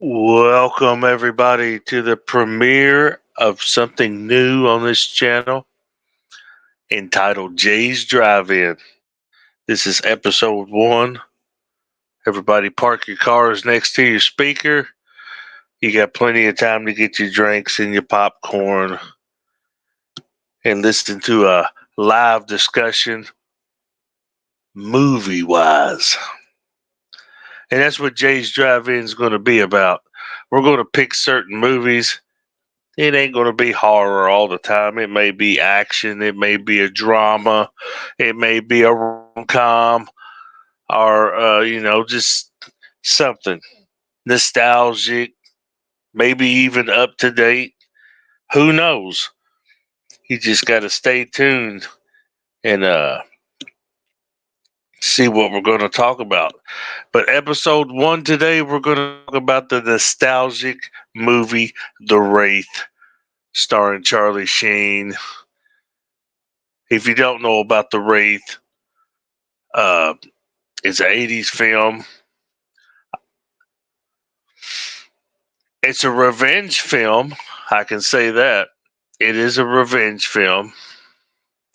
Welcome, everybody, to the premiere of something new on this channel entitled Jay's Drive In. This is episode 1. Everybody, park your cars next to your speaker. You got plenty of time to get your drinks and your popcorn and listen to a live discussion movie wise. And that's what Jay's Drive In is going to be about. We're going to pick certain movies. It ain't going to be horror all the time. It may be action. It may be a drama. It may be a rom-com or, just something nostalgic, maybe even up to date. Who knows? You just got to stay tuned and see what we're going to talk about. But episode 1 today, we're going to talk about the nostalgic movie, The Wraith, starring Charlie Sheen. If you don't know about The Wraith, uh, it's an 80s film. It's a revenge film. I can say that. It is a revenge film.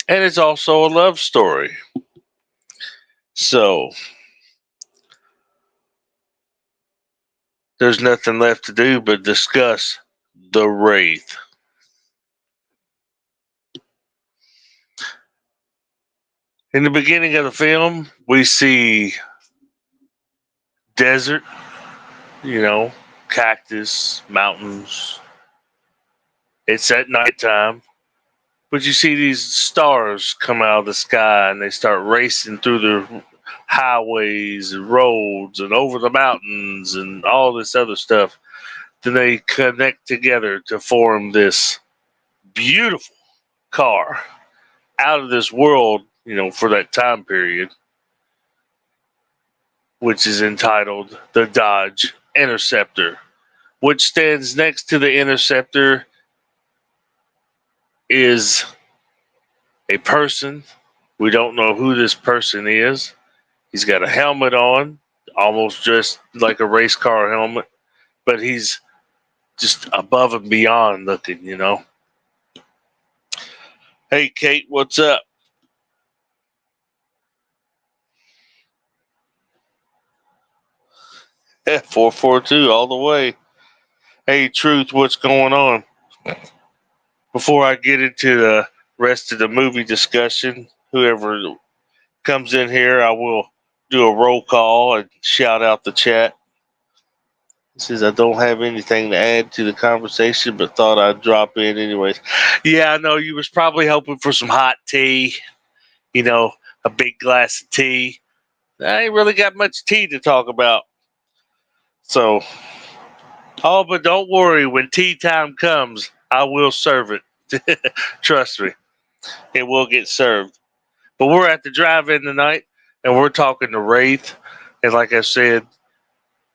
And it's also a love story. So, there's nothing left to do but discuss The Wraith. In the beginning of the film, we see desert, cactus, mountains. It's at nighttime. But you see these stars come out of the sky and they start racing through the highways and roads and over the mountains and all this other stuff. Then they connect together to form this beautiful car out of this world, for that time period, which is entitled the Dodge Interceptor, which stands next to the Interceptor is a person. We don't know who this person is. He's got a helmet on, almost just like a race car helmet, but he's just above and beyond looking. Hey, Kate, what's up? Yeah, 442 all the way. Hey, Truth, what's going on? Before I get into the rest of the movie discussion, whoever comes in here, I will do a roll call and shout out the chat. It says I don't have anything to add to the conversation, but thought I'd drop in anyways. Yeah, I know you was probably hoping for some hot tea, a big glass of tea. I ain't really got much tea to talk about. So, but don't worry, when tea time comes, I will serve it. Trust me, it will get served. But we're at the drive-in tonight, and we're talking to Wraith. And like I said,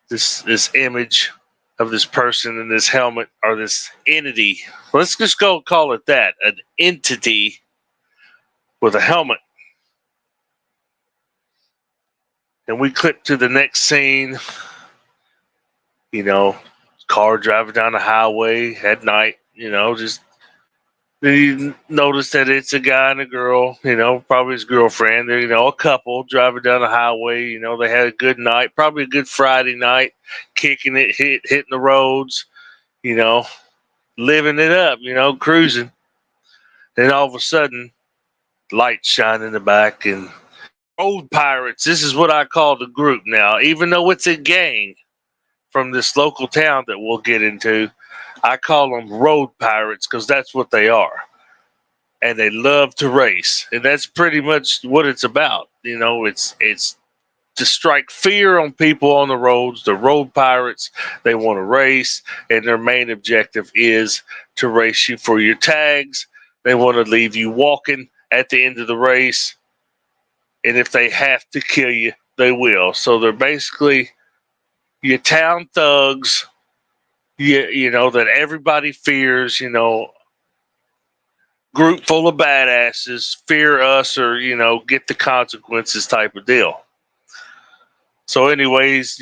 this image of this person in this helmet or this entity. Let's just go call it that, an entity with a helmet. And we clip to the next scene, car driving down the highway at night, just then you notice that it's a guy and a girl, probably his girlfriend. They're, a couple driving down the highway. They had a good night, probably a good Friday night, kicking it, hitting the roads, you know, living it up, cruising. Then all of a sudden, lights shine in the back and road pirates. This is what I call the group now, even though it's a gang from this local town that we'll get into. I call them road pirates because that's what they are. And they love to race. And that's pretty much what it's about. It's to strike fear on people on the roads. The road pirates, they want to race, and their main objective is to race you for your tags. They want to leave you walking at the end of the race. And if they have to kill you, they will. So they're basically your town thugs, that everybody fears, group full of badasses, fear us or, get the consequences type of deal. So anyways,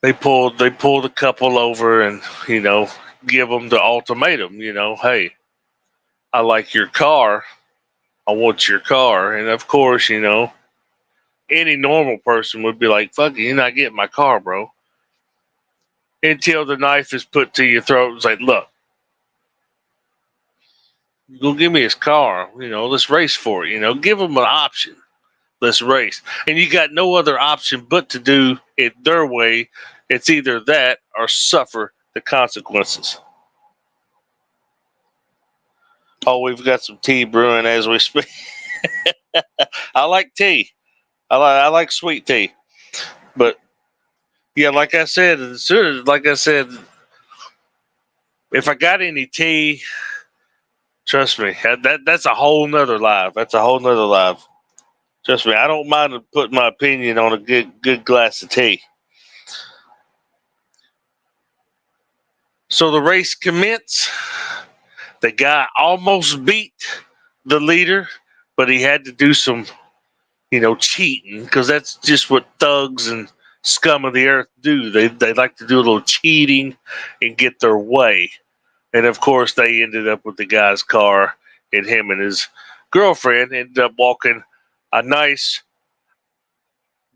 They pulled a couple over and give them the ultimatum. Hey, I like your car. I want your car. And of course, any normal person would be like, fuck it, you're not getting my car, bro. Until the knife is put to your throat. It's like, look, you go give me his car. Let's race for it. Give him an option. Let's race. And you got no other option but to do it their way. It's either that or suffer the consequences. Oh, we've got some tea brewing as we speak. I like tea. I like sweet tea. But yeah, like I said, if I got any tea, trust me, that's a whole nother live. That's a whole nother live. Trust me, I don't mind putting my opinion on a good glass of tea. So the race commenced. The guy almost beat the leader, but he had to do some, cheating, because that's just what thugs and scum of the earth do. They like to do a little cheating and get their way. And of course, they ended up with the guy's car, and him and his girlfriend ended up walking a nice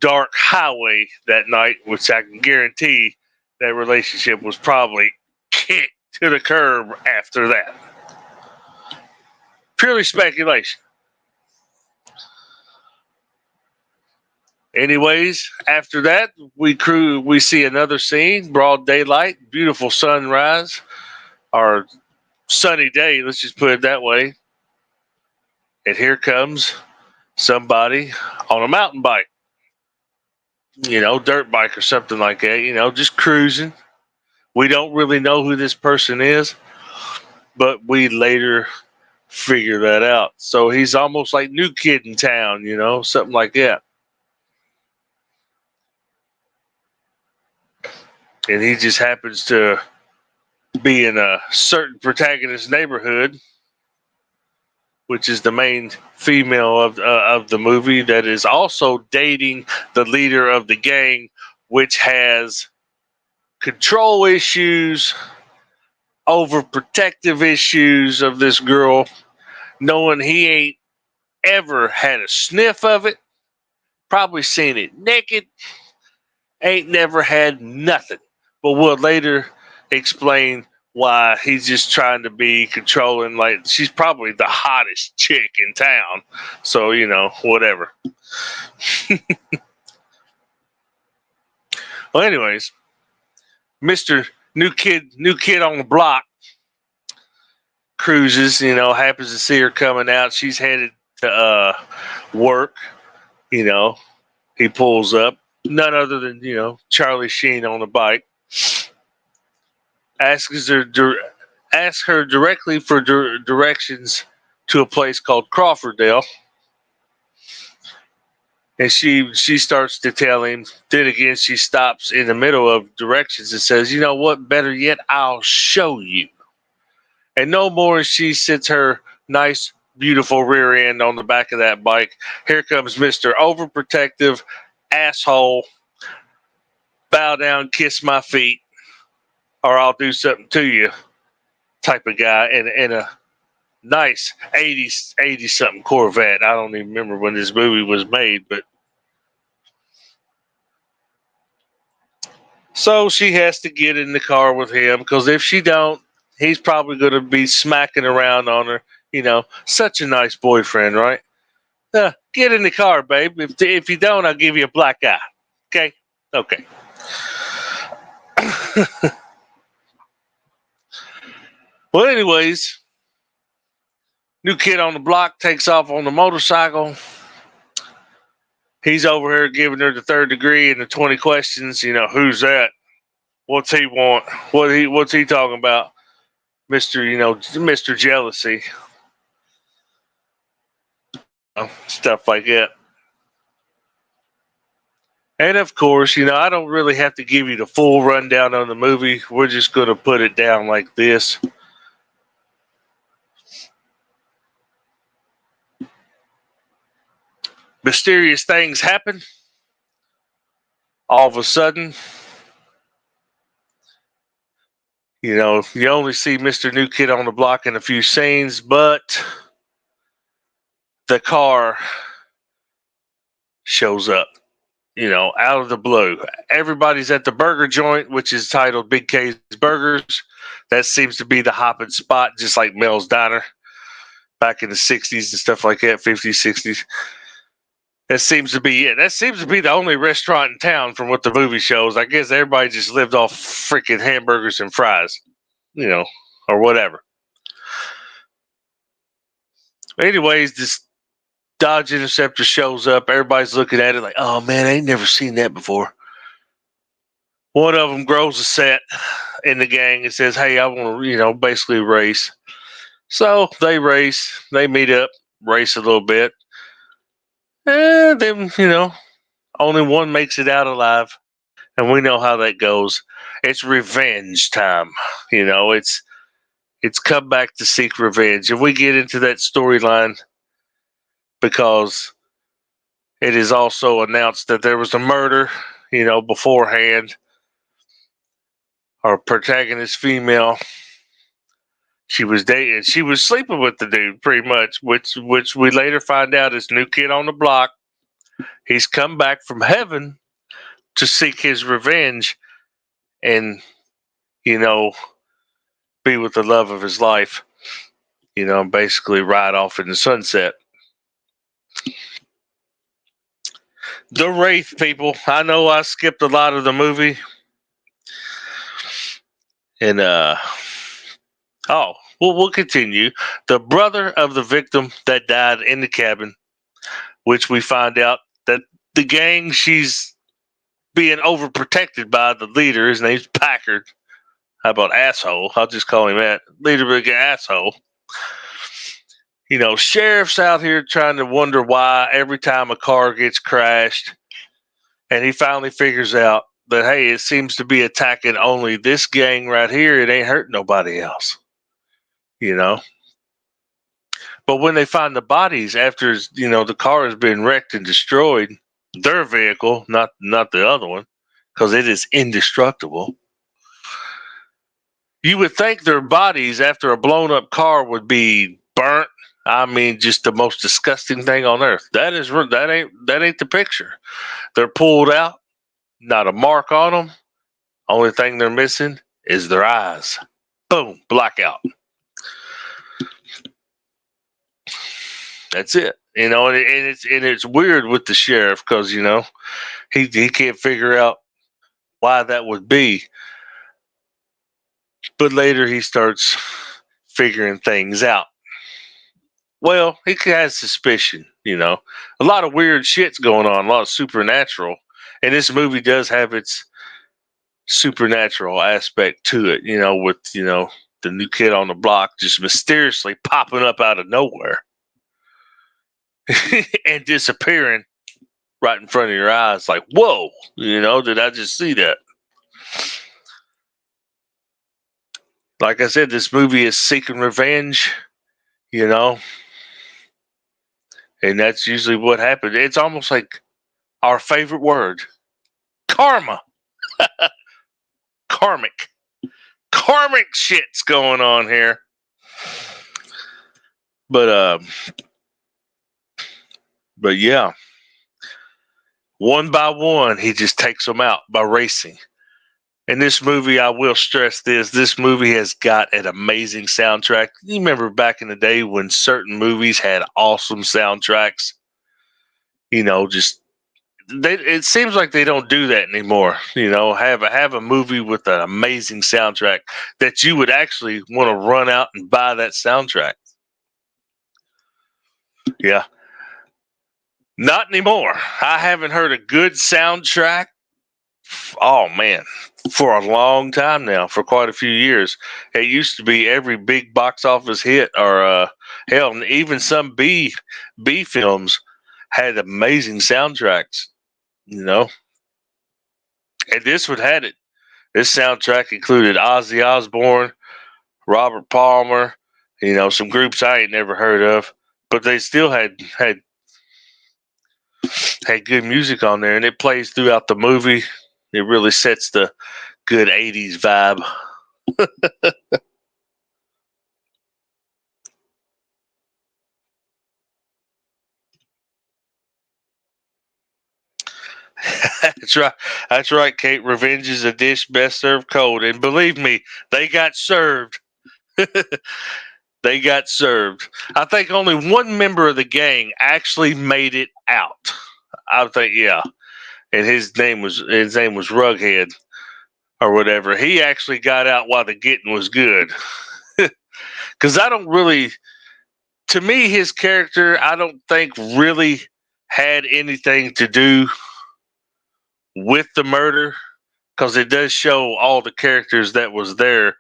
dark highway that night, which I can guarantee that relationship was probably kicked to the curb after that. Purely speculation. Anyways, after that, we see another scene, broad daylight, beautiful sunrise, or sunny day, let's just put it that way. And here comes somebody on a mountain bike, dirt bike or something like that, just cruising. We don't really know who this person is, but we later figure that out. So he's almost like new kid in town, something like that. And he just happens to be in a certain protagonist neighborhood, which is the main female of the movie, that is also dating the leader of the gang, which has control issues, overprotective issues of this girl, knowing he ain't ever had a sniff of it, probably seen it naked, ain't never had nothing. But we'll later explain why he's just trying to be controlling. Like, she's probably the hottest chick in town. So, whatever. Well, anyways, Mr. New kid on the block cruises, happens to see her coming out. She's headed to work, you know. He pulls up. None other than, Charlie Sheen on the bike. Asks her directly for directions to a place called Crawforddale. And she starts to tell him. Then again, she stops in the middle of directions and says, "You know what? Better yet, I'll show you." And no more, she sits her nice, beautiful rear end on the back of that bike. Here comes Mr. Overprotective asshole. Bow down, kiss my feet, or I'll do something to you type of guy in a nice 80 something Corvette. I don't even remember when this movie was made, but so she has to get in the car with him, because if she don't, he's probably going to be smacking around on her. Such a nice boyfriend, right? Get in the car, babe. If you don't, I'll give you a black eye. Okay? Okay. Well, anyways, new kid on the block takes off on the motorcycle. He's over here giving her the third degree and the 20 questions. Who's that? What's he want? What's he talking about? Mr. Jealousy. Stuff like that. And of course, I don't really have to give you the full rundown on the movie. We're just going to put it down like this. Mysterious things happen. All of a sudden, You know, you only see Mr. New Kid on the Block in a few scenes, but the car shows up, you know, out of the blue. Everybody's at the burger joint, which is titled Big K's Burgers. That seems to be the hopping spot, just like Mel's Diner back in the 60s and stuff like that, 50s, 60s. That seems to be it. That seems to be the only restaurant in town from what the movie shows. I guess everybody just lived off freaking hamburgers and fries, you know, or whatever. Anyways, this Dodge Interceptor shows up. Everybody's looking at it like, oh man, I ain't never seen that before. One of them grows a set in the gang and says, hey, I want to, you know, basically race. So they race, they meet up, race a little bit. And then, you know, only one makes it out alive. And we know how that goes. It's revenge time. You know, it's come back to seek revenge. And we get into that storyline because it is also announced that there was a murder, you know, beforehand. Our protagonist female, she was dating, she was sleeping with the dude pretty much, which we later find out is New Kid on the Block. He's come back from heaven to seek his revenge and, you know, be with the love of his life, you know, basically ride off in the sunset. The Wraith, people. I know I skipped a lot of the movie. And we'll continue. The brother of the victim that died in the cabin, which we find out that the gang she's being overprotected by the leader, his name's Packard. How about asshole? I'll just call him that. Leader big asshole. You know, sheriff's out here trying to wonder why every time a car gets crashed, and he finally figures out that, hey, it seems to be attacking only this gang right here. It ain't hurting nobody else. You know? But when they find the bodies after, you know, the car has been wrecked and destroyed, their vehicle, not the other one, because it is indestructible. You would think their bodies after a blown up car would be burnt. I mean, just the most disgusting thing on earth. That ain't the picture. They're pulled out, not a mark on them. Only thing they're missing is their eyes. Boom, blackout. That's it. You know, and it's weird with the sheriff because, you know, he can't figure out why that would be. But later he starts figuring things out. Well, he has suspicion, you know. A lot of weird shit's going on, a lot of supernatural. And this movie does have its supernatural aspect to it, you know, with, you know, the New Kid on the Block just mysteriously popping up out of nowhere and disappearing right in front of your eyes. Like, whoa, you know, did I just see that? Like I said, this movie is seeking revenge, you know, and that's usually what happens. It's almost like our favorite word, karma. Karmic shit's going on here. But yeah, one by one, he just takes them out by racing. In this movie, I will stress this movie has got an amazing soundtrack. You remember back in the day when certain movies had awesome soundtracks? You know, just it seems like they don't do that anymore. You know, have a movie with an amazing soundtrack that you would actually want to run out and buy that soundtrack. Yeah. Not anymore. I haven't heard a good soundtrack. Oh man, for a long time now, for quite a few years. It used to be every big box office hit, or hell, even some B films had amazing soundtracks. You know, and this one had it. This soundtrack included Ozzy Osbourne, Robert Palmer, you know, some groups I ain't never heard of, but they still had good music on there, and it plays throughout the movie. It really sets the good 80s vibe, That's right. That's right, Kate. Revenge is a dish best served cold. And believe me, they got served. They got served. I think only one member of the gang actually made it out. I think, yeah. And his name was Rughead or whatever. He actually got out while the getting was good. Because I don't really, to me, his character, I don't think really had anything to do with the murder. Because it does show all the characters that was there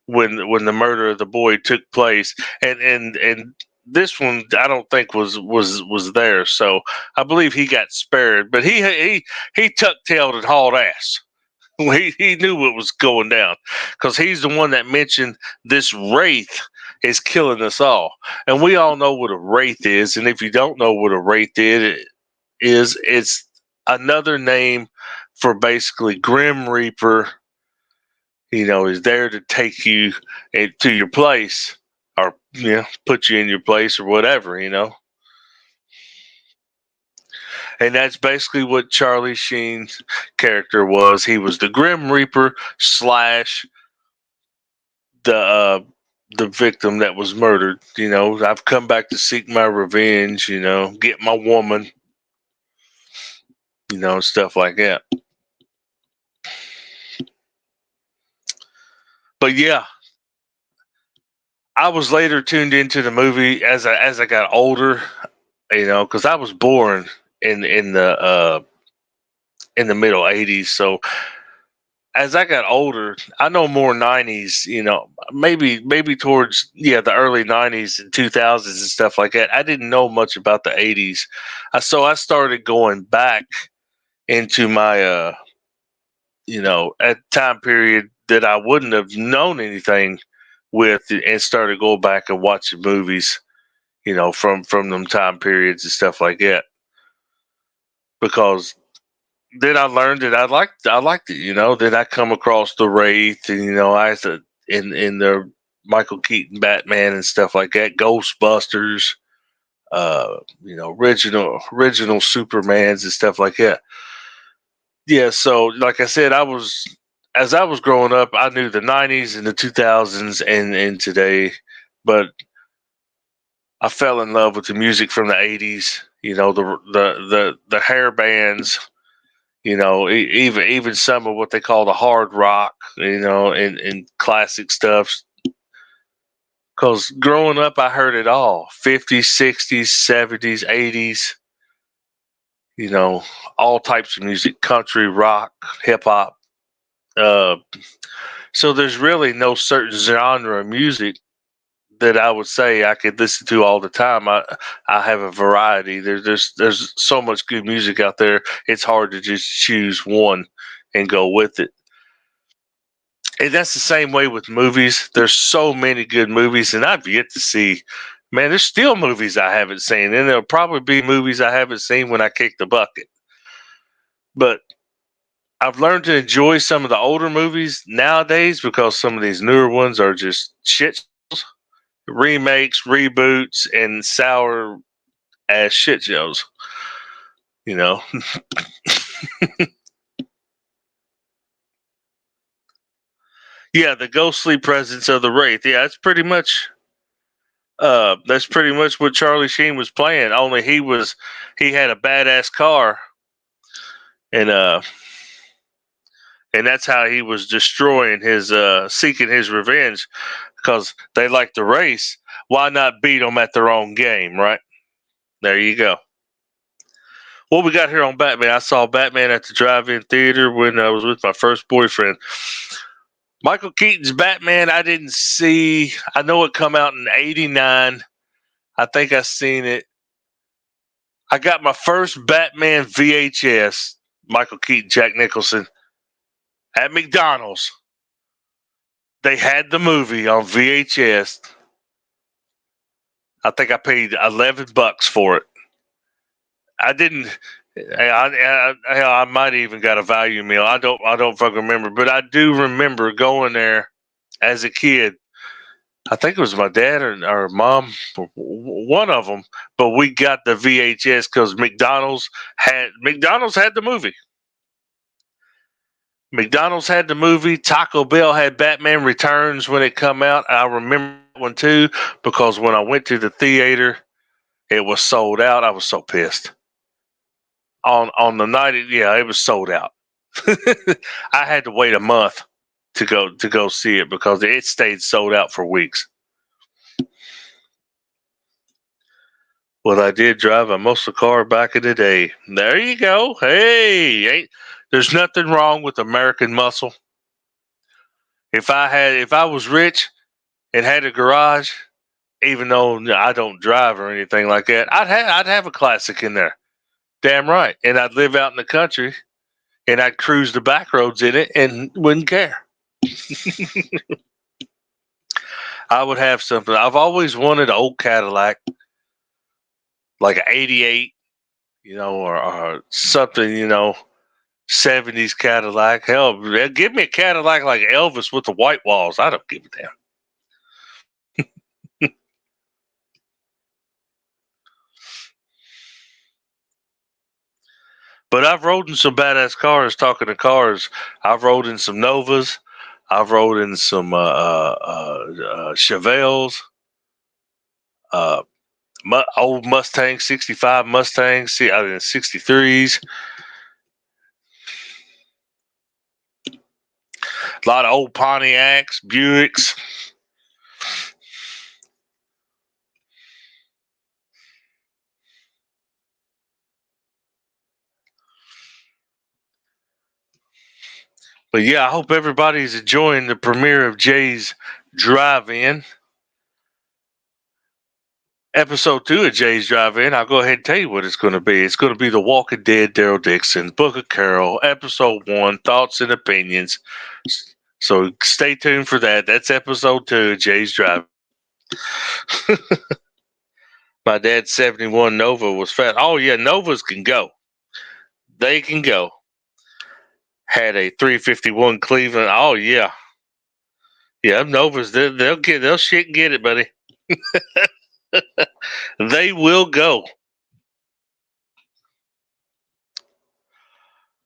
when the murder of the boy took place, and this one I don't think was there. So I believe he got spared, but he tucked tailed and hauled ass. He knew what was going down because he's the one that mentioned this wraith is killing us all, and we all know what a wraith is. And if you don't know what a wraith is, it's another name for basically Grim Reaper. Is there to take you to your place or put you in your place or whatever. And that's basically what Charlie Sheen's character was. He was the Grim Reaper slash the the victim that was murdered. I've come back to seek my revenge. Get my woman. Stuff like that. But yeah, I was later tuned into the movie as I got older. Because I was born in the middle '80s. So as I got older, I know more '90s. Maybe towards the early '90s and 2000s and stuff like that. I didn't know much about the '80s, so I started going back into my at time period that I wouldn't have known anything with, and started going back and watching movies. From them time periods and stuff like that, because then I learned that I liked it. Then I come across the Wraith, and I said in the Michael Keaton Batman and stuff like that, Ghostbusters, original Supermans and stuff like that. Yeah, so like I said, as I was growing up, I knew the '90s and the 2000s and today, but I fell in love with the music from the '80s. The hair bands, even some of what they call the hard rock, and classic stuff. Because growing up, I heard it all: '50s, '60s, '70s, '80s. All types of music: country, rock, hip hop. Uh, so there's really no certain genre of music that I would say I could listen to all the time. I have a variety. There's so much good music out there. It's hard to just choose one and go with it. And that's the same way with movies. There's so many good movies, and I've yet to see. Man, there's still movies I haven't seen, and there'll probably be movies I haven't seen when I kick the bucket. But I've learned to enjoy some of the older movies nowadays because some of these newer ones are just shit remakes, reboots, and sour ass shit shows. You know, yeah, the ghostly presence of the wraith. Yeah, that's pretty much what Charlie Sheen was playing. Only he had a badass car, and and that's how he was destroying his seeking his revenge because they like to race. Why not beat them at their own game, right? There you go. What we got here on Batman? I saw Batman at the drive-in theater when I was with my first boyfriend. Michael Keaton's Batman, I didn't see. I know it come out in '89. I think I seen it. I got my first Batman VHS, Michael Keaton, Jack Nicholson, at McDonald's. They had the movie on VHS. I think I paid $11 for it. I didn't. I might even got a value meal. I don't fucking remember, but I do remember going there as a kid. I think it was my dad or mom, one of them. But we got the VHS because McDonald's had the movie. McDonald's had the movie. Taco Bell had Batman Returns when it come out. I remember that one too because when I went to the theater, it was sold out. I was so pissed. On the night, it was sold out. I had to wait a month to go see it because it stayed sold out for weeks. Well, I did drive a muscle car back in the day. There you go. Hey, there's nothing wrong with American muscle. If I was rich and had a garage, even though I don't drive or anything like that, I'd have a classic in there. Damn right. And I'd live out in the country and I'd cruise the back roads in it and wouldn't care. I would have something. I've always wanted an old Cadillac, like an '88, or something, 70s Cadillac. Hell, give me a Cadillac like Elvis with the white walls. I don't give a damn. But I've rode in some badass cars. Talking to cars, I've rode in some Novas. I've rode in some Chevelles, uh, old Mustang, 65 Mustangs, 63s. A lot of old Pontiacs, Buicks. But yeah, I hope everybody's enjoying the premiere of Jay's Drive-In. Episode 2 of Jay's Drive-In, I'll go ahead and tell you what it's going to be. It's going to be The Walking Dead, Daryl Dixon, Book of Carol, Episode 1, Thoughts and Opinions. So stay tuned for that. That's Episode 2 of Jay's Drive. My dad's 71 Nova was fat. Oh, yeah, Novas can go. They can go. Had a 351 Cleveland. Oh, yeah. Yeah, Novas, they'll shit and get it, buddy. They will go.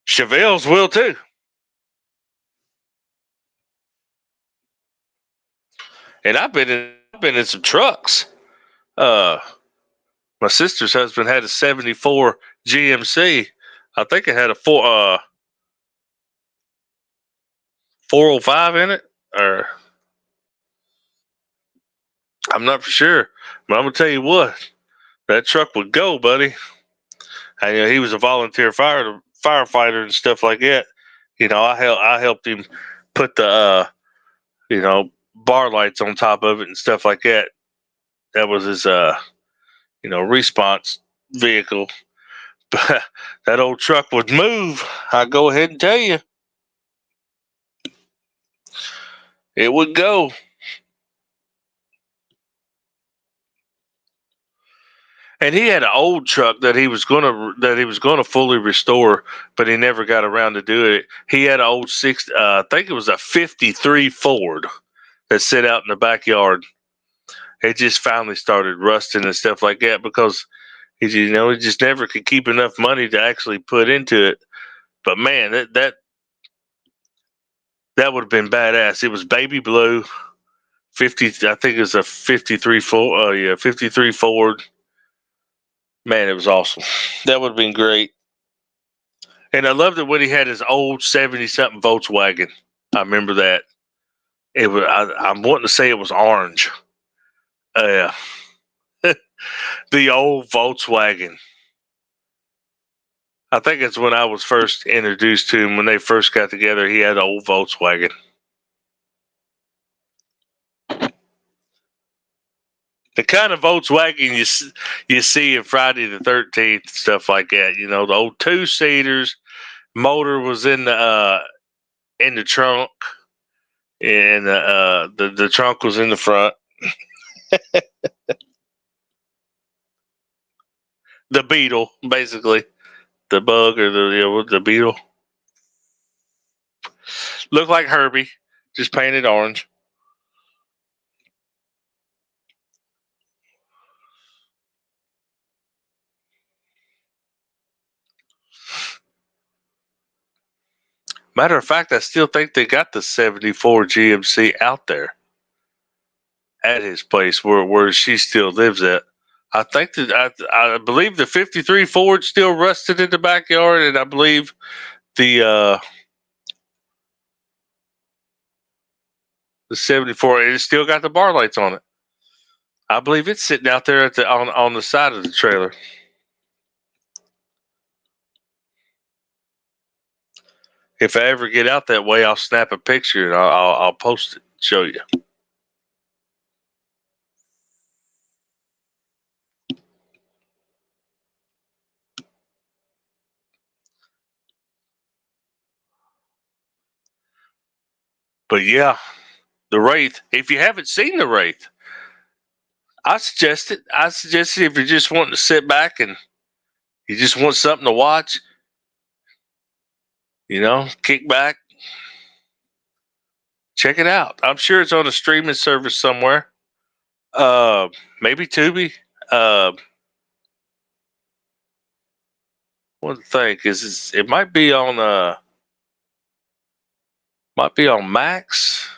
Chevelles will too. And I've been in some trucks. My sister's husband had a 74 GMC. I think it had a 405 in it, or I'm not for sure. But I'm gonna tell you what, that truck would go, buddy. And he was a volunteer firefighter and stuff like that. I helped him put the bar lights on top of it and stuff like that. That was his response vehicle. But that old truck would move. I go ahead and tell you, it would go. And he had an old truck that he was gonna fully restore, but he never got around to do it. He had an old I think it was a '53 Ford that sit out in the backyard. It just finally started rusting and stuff like that because he just never could keep enough money to actually put into it. But man, that would have been badass. It was baby blue, 50. I think it was a '53 Ford. 53 Ford. Man, it was awesome. That would have been great. And I loved it when he had his old 70-something Volkswagen. I remember that. It was. I'm wanting to say it was orange. The old Volkswagen. I think it's when I was first introduced to him. When they first got together, he had an old Volkswagen. The kind of Volkswagen you see in Friday the 13th, stuff like that. The old 2-seaters. Motor was in the trunk, and the trunk was in the front. The Beetle, basically, the bug or the Beetle, looked like Herbie, just painted orange. Matter of fact, I still think they got the 74 GMC out there at his place where she still lives at. I think that I believe the 53 Ford still rusted in the backyard, and I believe the 74 it still got the bar lights on it. I believe it's sitting out there at on the side of the trailer. If I ever get out that way, I'll snap a picture and I'll post it, show you. But yeah, the Wraith. If you haven't seen the Wraith, I suggest it. I suggest it if you're just wanting to sit back and you just want something to watch. Kick back, check it out. I'm sure it's on a streaming service somewhere. Maybe Tubi. One thing is it might be on Max.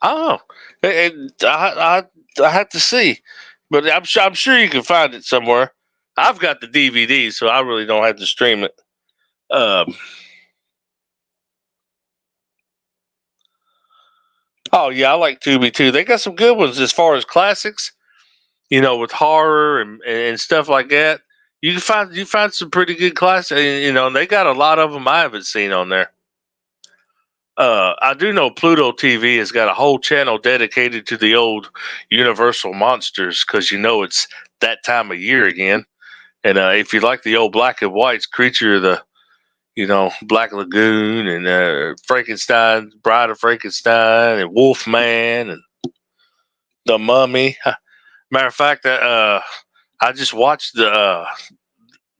Oh, and I have to see, but I'm sure you can find it somewhere. I've got the DVD, so I really don't have to stream it. Oh yeah, I like Tubi too. They got some good ones as far as classics. With horror and stuff like that. You find some pretty good classics. And they got a lot of them I haven't seen on there. I do know Pluto TV has got a whole channel dedicated to the old Universal monsters because it's that time of year again. And if you like the old black and whites, Creature of the Black Lagoon and Frankenstein, Bride of Frankenstein and Wolfman and the Mummy. Matter of fact, I just watched the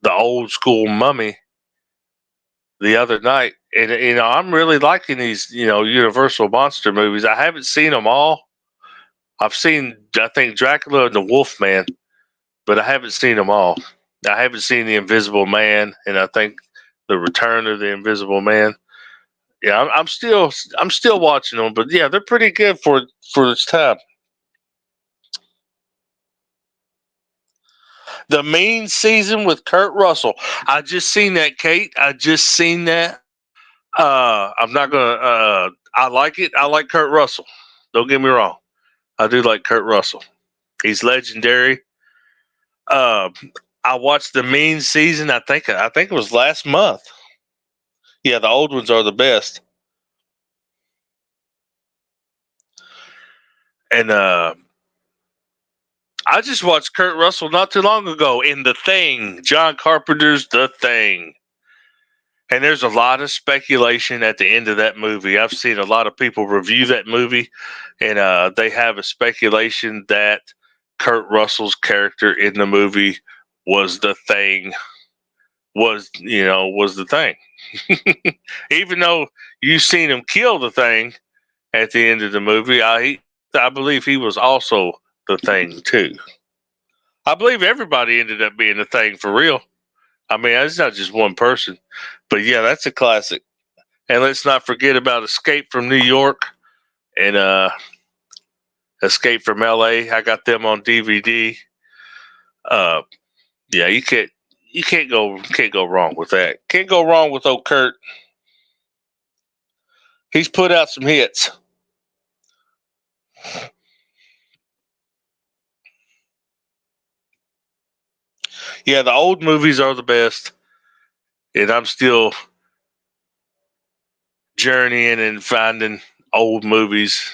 old school Mummy the other night, and I'm really liking these Universal monster movies. I haven't seen them all. I've seen I think Dracula and the Wolfman, but I haven't seen them all. I haven't seen the Invisible Man, and I think the Return of the Invisible Man. Yeah, I'm still watching them, but yeah, they're pretty good for its time. The Mean Season with Kurt Russell. I just seen that, Kate. I just seen that. I'm not gonna. I like it. I like Kurt Russell. Don't get me wrong. I do like Kurt Russell. He's legendary. Uh, I watched the Mean Season. I think it was last month. Yeah, the old ones are the best. And I just watched Kurt Russell not too long ago in The Thing, John Carpenter's The Thing. And there's a lot of speculation at the end of that movie. I've seen a lot of people review that movie, and they have a speculation that Kurt Russell's character in the movie was the Thing. Was the Thing. Even though you've seen him kill the Thing at the end of the movie, I believe he was also the Thing too. I believe everybody ended up being the Thing for real. I mean, it's not just one person. But yeah, that's a classic. And let's not forget about Escape from New York and Escape from LA. I got them on DVD. Yeah, you can't go wrong with that. Can't go wrong with old Kurt. He's put out some hits. Yeah, the old movies are the best. And I'm still journeying and finding old movies.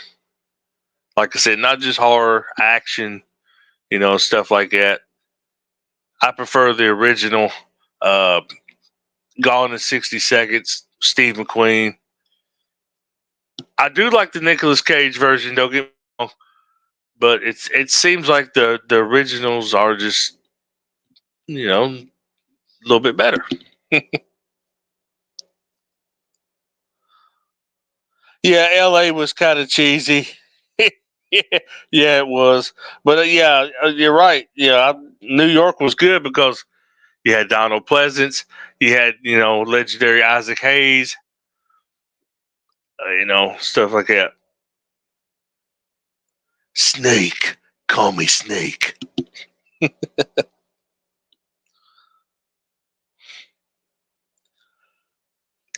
Like I said, not just horror, action, stuff like that. I prefer the original Gone in 60 Seconds, Steve McQueen. I do like the Nicolas Cage version, don't get me wrong, but it seems like the originals are just, a little bit better. Yeah, LA was kind of cheesy. yeah, yeah, it was. But yeah, you're right. Yeah, New York was good because You had Donald Pleasance. You had, legendary Isaac Hayes. Stuff like that. Snake, call me Snake.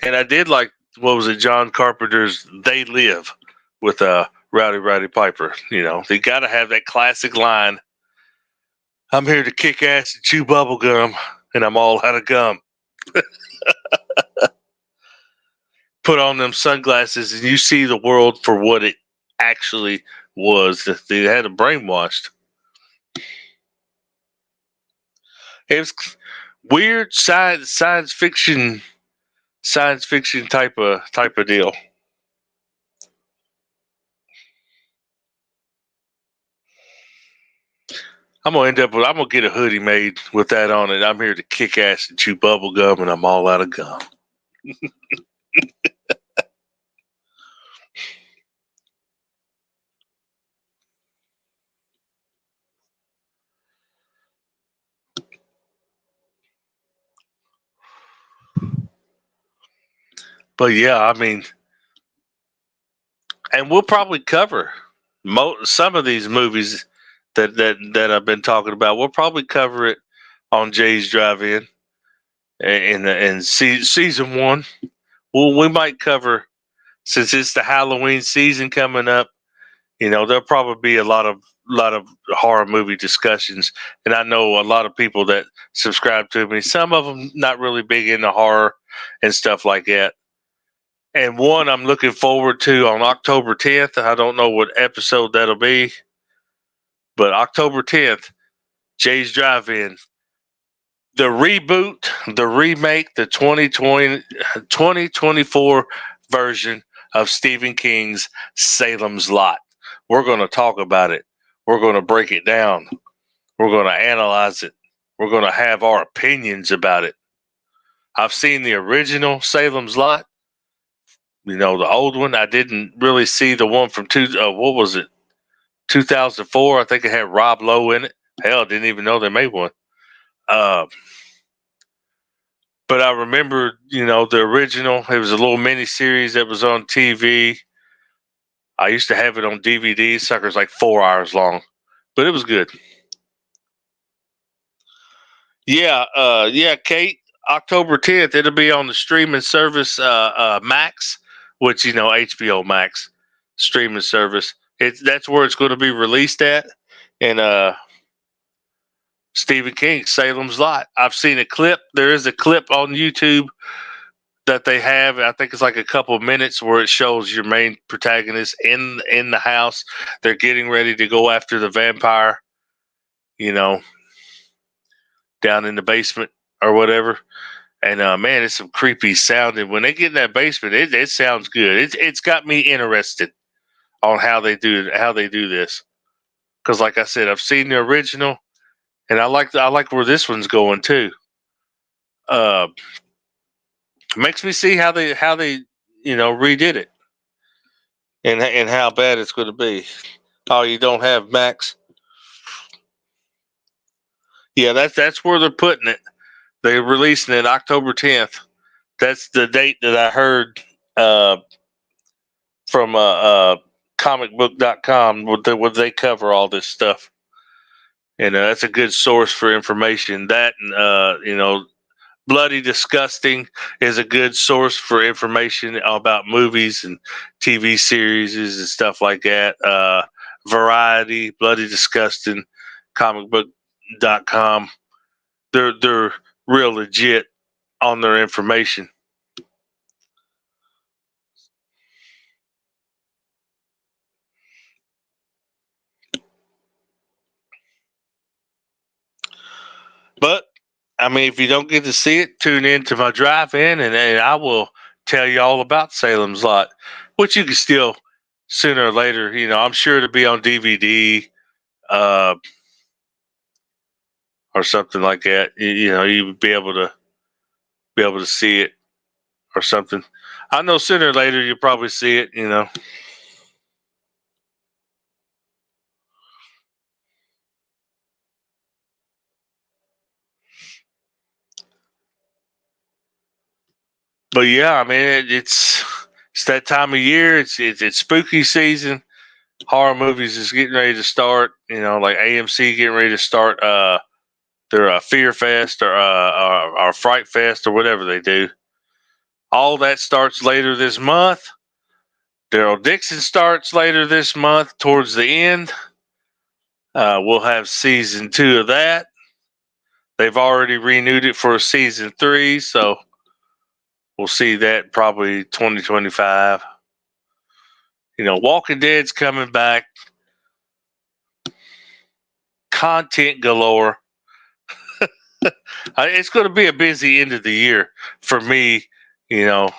And I did like, what was it, John Carpenter's "They Live" with Rowdy Roddy Piper. They got to have that classic line. I'm here to kick ass and chew bubble gum, and I'm all out of gum. Put on them sunglasses, and you see the world for what it actually was. They had them brainwashed. It was weird science fiction type of deal. I'm gonna get a hoodie made with that on it. I'm here to kick ass and chew bubble gum, and I'm all out of gum. But yeah, I mean, and we'll probably cover some of these movies that I've been talking about. We'll probably cover it on Jay's Drive-In in season one. Well, we might cover, since it's the Halloween season coming up. There'll probably be a lot of horror movie discussions, and I know a lot of people that subscribe to me. Some of them not really big into horror and stuff like that. And one I'm looking forward to on October 10th. I don't know what episode that'll be, but October 10th, Jay's Drive-In, the reboot, the remake, the 2024 version of Stephen King's Salem's Lot. We're going to talk about it. We're going to break it down. We're going to analyze it. We're going to have our opinions about it. I've seen the original Salem's Lot, the old one. I didn't really see the one from what was it, 2004. I think it had Rob Lowe in it. Hell, I didn't even know they made one. Uh, but I remember, the original. It was a little mini series that was on TV. I used to have it on DVD. Sucker's like 4 hours long, but it was good. Yeah, Kate. October 10th, it'll be on the streaming service Max, which HBO Max streaming service. That's where it's going to be released at, and Stephen King, Salem's Lot. I've seen a clip. There is a clip on YouTube that they have. I think it's like a couple of minutes where it shows your main protagonist in the house. They're getting ready to go after the vampire, you know, down in the basement or whatever. And man, it's some creepy sounding. When they get in that basement, it sounds good. It's got me interested on how they do this. Because like I said, I've seen the original, and I like where this one's going too. Uh, Makes me see how they redid it, and how bad it's going to be. Oh, you don't have Max? Yeah, that's where they're putting it. They're releasing it October 10th. That's the date that I heard uh, from comicbook.com where they cover all this stuff. And that's a good source for information. That and Bloody Disgusting is a good source for information about movies and TV series and stuff like that. Variety, Bloody Disgusting, comicbook.com. They're real legit on their information. But I mean, if you don't get to see it, tune in to my drive-in, and I will tell you all about Salem's Lot, which you can still sooner or later. I'm sure to be on DVD uh, or something like that. You would be able to see it or something. I know sooner or later you'll probably see it. But yeah, I mean, it's that time of year. It's spooky season. Horror movies is getting ready to start. You know, like AMC getting ready to start their Fear Fest or Fright Fest or whatever they do. All that starts later this month. Daryl Dixon starts later this month, towards the end. We'll have season 2 of that. They've already renewed it for season 3, so we'll see that probably 2025. You know, Walking Dead's coming back. Content galore. It's going to be a busy end of the year for me. You know,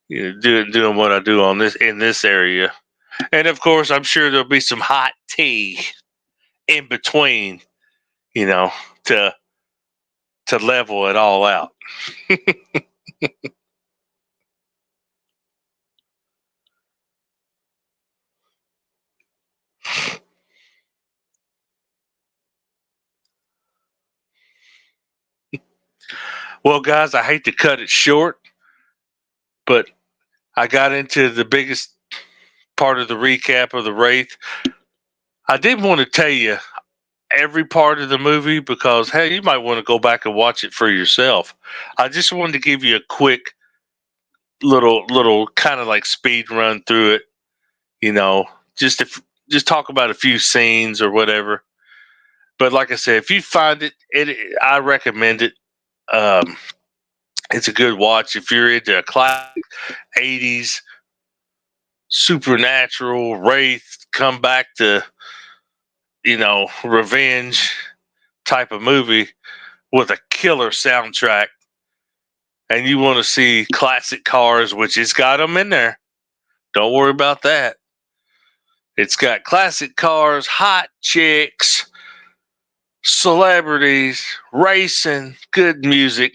doing what I do on this area, and of course, I'm sure there'll be some hot tea in between. You know, to level it all out. Well, guys, I hate to cut it short, but I got into the biggest part of the recap of the Wraith. I did want to tell you every part of the movie because, hey, you might want to go back and watch it for yourself. I just wanted to give you a quick little kind of like speed run through it. You know, just talk about a few scenes or whatever. But like I said, if you find I recommend it. Um, it's a good watch if you're into a classic '80s supernatural Wraith come back to revenge type of movie with a killer soundtrack, and you want to see classic cars, which it's got them in there. Don't worry about that. It's got classic cars, hot chicks, celebrities, racing, good music.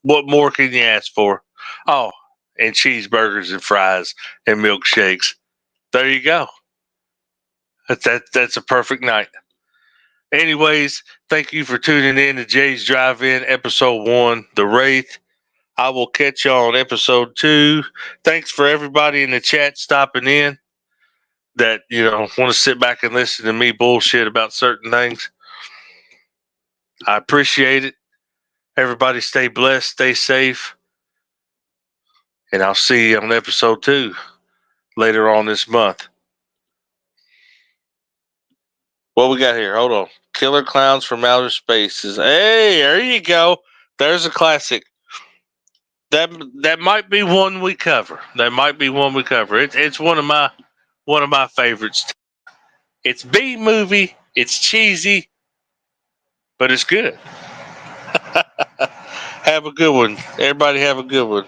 What more can you ask for? Oh, and cheeseburgers and fries and milkshakes. There you go. That's a perfect night. Anyways, thank you for tuning in to Jay's Drive-In episode 1, The Wraith. I will catch you on episode 2. Thanks for everybody in the chat stopping in that want to sit back and listen to me bullshit about certain things. I appreciate it. Everybody stay blessed, stay safe, and I'll see you on episode 2 later on this month. What we got here? Hold on. Killer Clowns from Outer Spaces. Hey, there you go. There's a classic. That might be one we cover. It's one of my favorites. It's B movie. It's cheesy, but it's good. Have a good one. Everybody have a good one.